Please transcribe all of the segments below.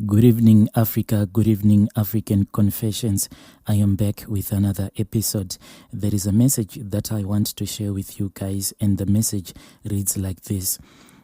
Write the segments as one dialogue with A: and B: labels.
A: Good evening, Africa. Good evening, African Confessions. I am back with another episode. There is a message that I want to share with you guys, and the message reads like this.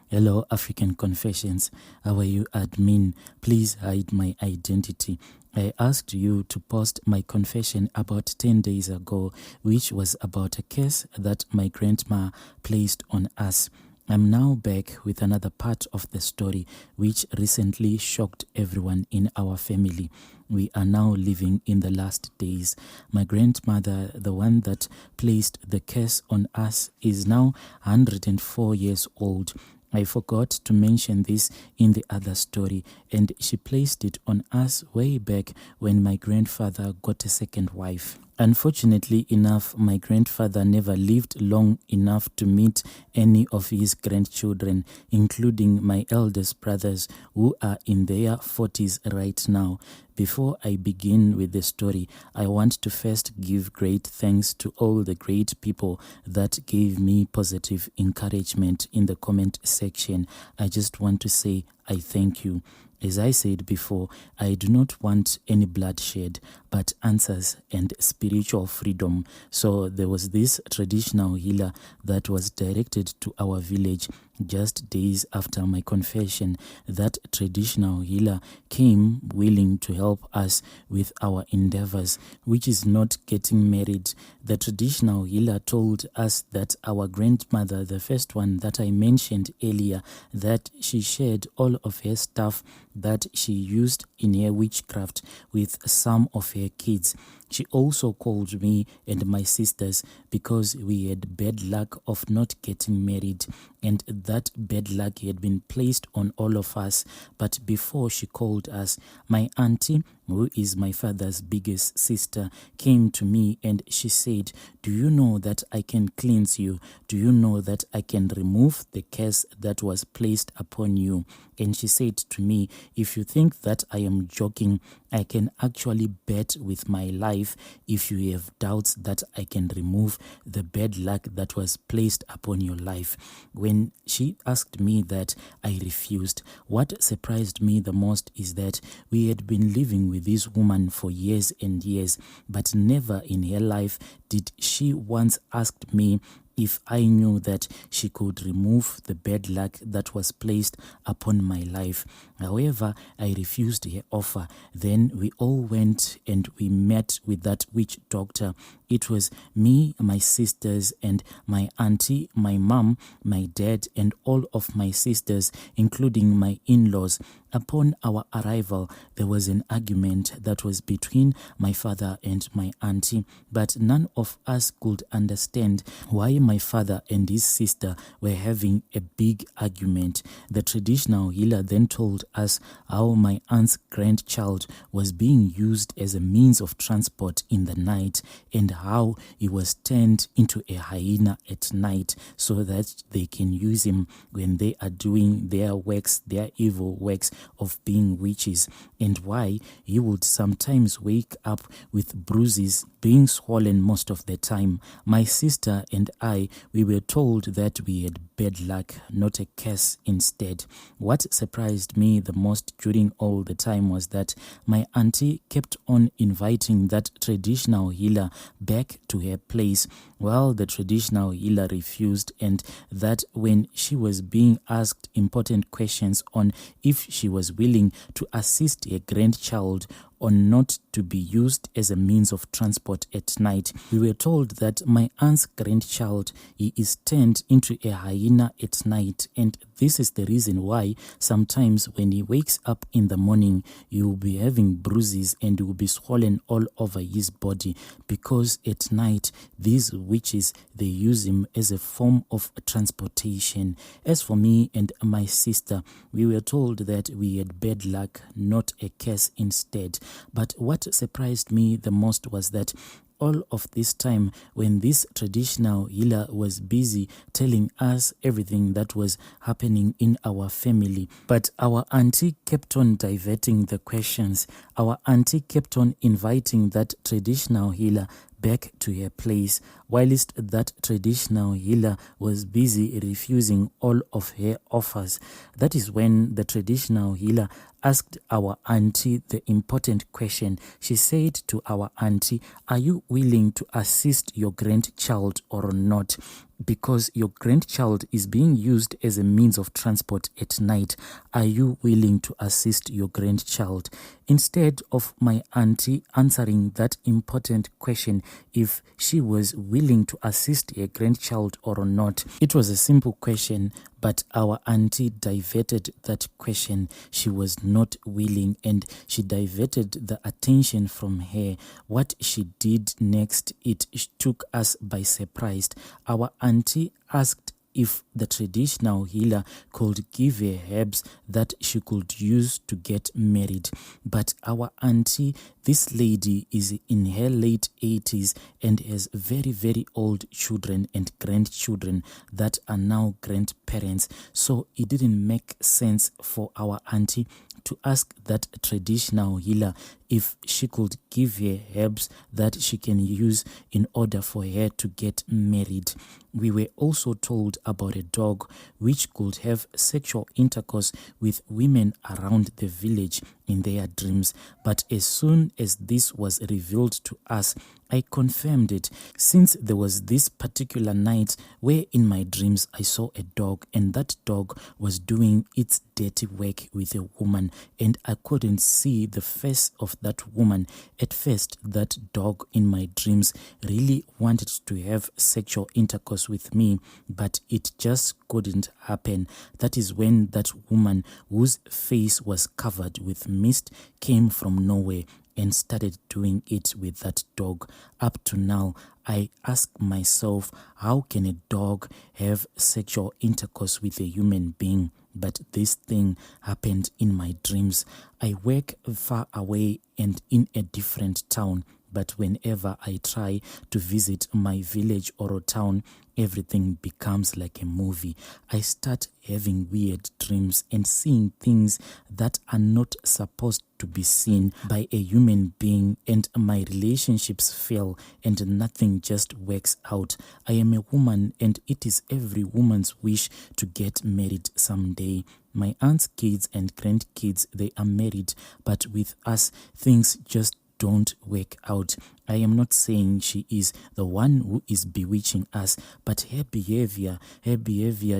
A: Hello, African Confessions. How are you, admin? Please hide my identity. I asked you to post my confession about 10 days ago, which was about a case that my grandma placed on us. I'm now back with another part of the story, which recently shocked everyone in our family. We are now living in the last days. My grandmother, the one that placed the curse on us, is now 104 years old. I forgot to mention this in the other story, and she placed it on us way back when my grandfather got a second wife. Unfortunately enough, my grandfather never lived long enough to meet any of his grandchildren, including my eldest brothers, who are in their 40s right now. Before I begin with the story, I want to first give great thanks to all the great people that gave me positive encouragement in the comment section. I just want to say I thank you. As I said before, I do not want any bloodshed, but answers and spiritual freedom. So there was this traditional healer that was directed to our village just days after my confession. That traditional healer came willing to help us with our endeavors, which is not getting married. The traditional healer told us that our grandmother, the first one that I mentioned earlier, that she shared all of her stuff that she used in her witchcraft with some of her kids. She also called me and my sisters because we had bad luck of not getting married, and that bad luck had been placed on all of us. But before she called us, my auntie, who is my father's biggest sister, came to me and she said, "Do you know that I can cleanse you? Do you know that I can remove the curse that was placed upon you?" And she said to me, "If you think that I am joking, I can actually bet with my life if you have doubts that I can remove the bad luck that was placed upon your life." When she asked me that, I refused. What surprised me the most is that we had been living with this woman for years and years, but never in her life did she once ask me if I knew that she could remove the bad luck that was placed upon my life. However, I refused her offer. Then we all went and we met with that witch doctor. It was me, my sisters, and my auntie, my mom, my dad, and all of my sisters, including my in-laws. Upon our arrival, there was an argument that was between my father and my auntie, but none of us could understand why my father and his sister were having a big argument. The traditional healer then told us how my aunt's grandchild was being used as a means of transport in the night, and how he was turned into a hyena at night so that they can use him when they are doing their works, their evil works of being witches, and why he would sometimes wake up with bruises, being swollen most of the time. My sister and I, we were told that we had bad luck, not a curse instead. What surprised me the most during all the time was that my auntie kept on inviting that traditional healer back to her place, while the traditional healer refused, and that when she was being asked important questions on if she was willing to assist her grandchild or not to be used as a means of transport at night, we were told that my aunt's grandchild, he is turned into a hyena at night, and this is the reason why sometimes when he wakes up in the morning, he will be having bruises and he will be swollen all over his body, because at night these witches, they use him as a form of transportation. As for me and my sister, we were told that we had bad luck, not a curse instead. But what surprised me the most was that all of this time, when this traditional healer was busy telling us everything that was happening in our family, but our auntie kept on diverting the questions. Our auntie kept on inviting that traditional healer back to her place, whilst that traditional healer was busy refusing all of her offers. That is when the traditional healer asked our auntie the important question. She said to our auntie, "Are you willing to assist your grandchild or not? Because your grandchild is being used as a means of transport at night. Are you willing to assist your grandchild?" Instead of my auntie answering that important question if she was willing to assist her grandchild or not, it was a simple question, but our auntie diverted that question. She was not willing, and she diverted the attention from her. What she did next, it took us by surprise. Our auntie asked if the traditional healer could give her herbs that she could use to get married. But our auntie, this lady, is in her late 80s and has very old children and grandchildren that are now grandparents. So it didn't make sense for our auntie to ask that traditional healer if she could give her herbs that she can use in order for her to get married. We were also told about a dog which could have sexual intercourse with women around the village in their dreams. But as soon as this was revealed to us, I confirmed it, since there was this particular night where in my dreams I saw a dog, and that dog was doing its dirty work with a woman, and I couldn't see the face of that woman. At first, that dog in my dreams really wanted to have sexual intercourse with me, but it just couldn't happen. That is when that woman, whose face was covered with mist, came from nowhere and started doing it with that dog. Up to now, I ask myself, how can a dog have sexual intercourse with a human being? But this thing happened in my dreams. I work far away and in a different town, but whenever I try to visit my village or a town, everything becomes like a movie. I start having weird dreams and seeing things that are not supposed to be seen by a human being, and my relationships fail and nothing just works out. I am a woman, and it is every woman's wish to get married someday. My aunt's kids and grandkids, they are married, but with us, things just don't work out. I am not saying she is the one who is bewitching us, but her behavior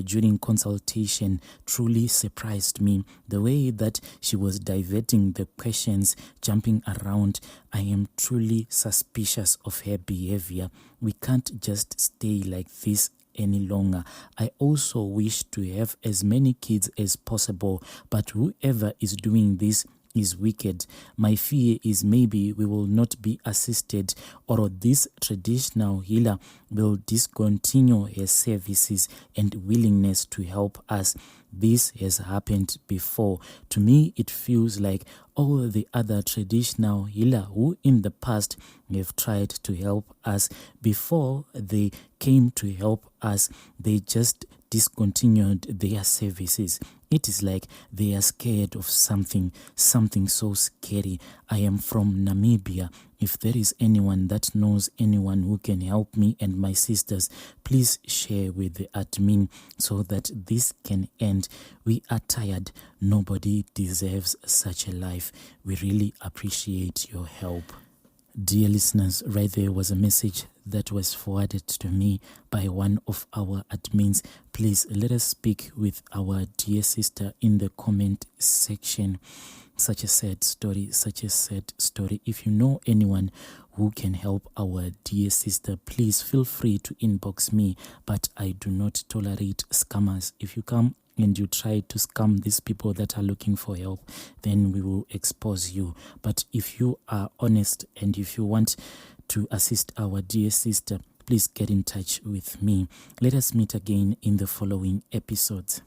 A: during consultation truly surprised me. The way that she was diverting the questions, jumping around, I am truly suspicious of her behavior. We can't just stay like this any longer. I also wish to have as many kids as possible, but whoever is doing this is wicked. My fear is maybe we will not be assisted, or this traditional healer will discontinue her services and willingness to help us. This has happened before. To me, it feels like all the other traditional healer who in the past have tried to help us, before they came to help us, they just discontinued their services. It is like they are scared of something so scary. I am from Namibia. If there is anyone that knows anyone who can help me and my sisters, please share with the admin so that this can end. We are tired. Nobody deserves such a life. We really appreciate your help. Dear listeners, right there was a message that was forwarded to me by one of our admins. Please let us speak with our dear sister in the comment section. Such a sad story, such a sad story. If you know anyone who can help our dear sister, please feel free to inbox me. But I do not tolerate scammers. If you come and you try to scam these people that are looking for help, then we will expose you. But if you are honest and if you want to assist our dear sister, please get in touch with me. Let us meet again in the following episodes.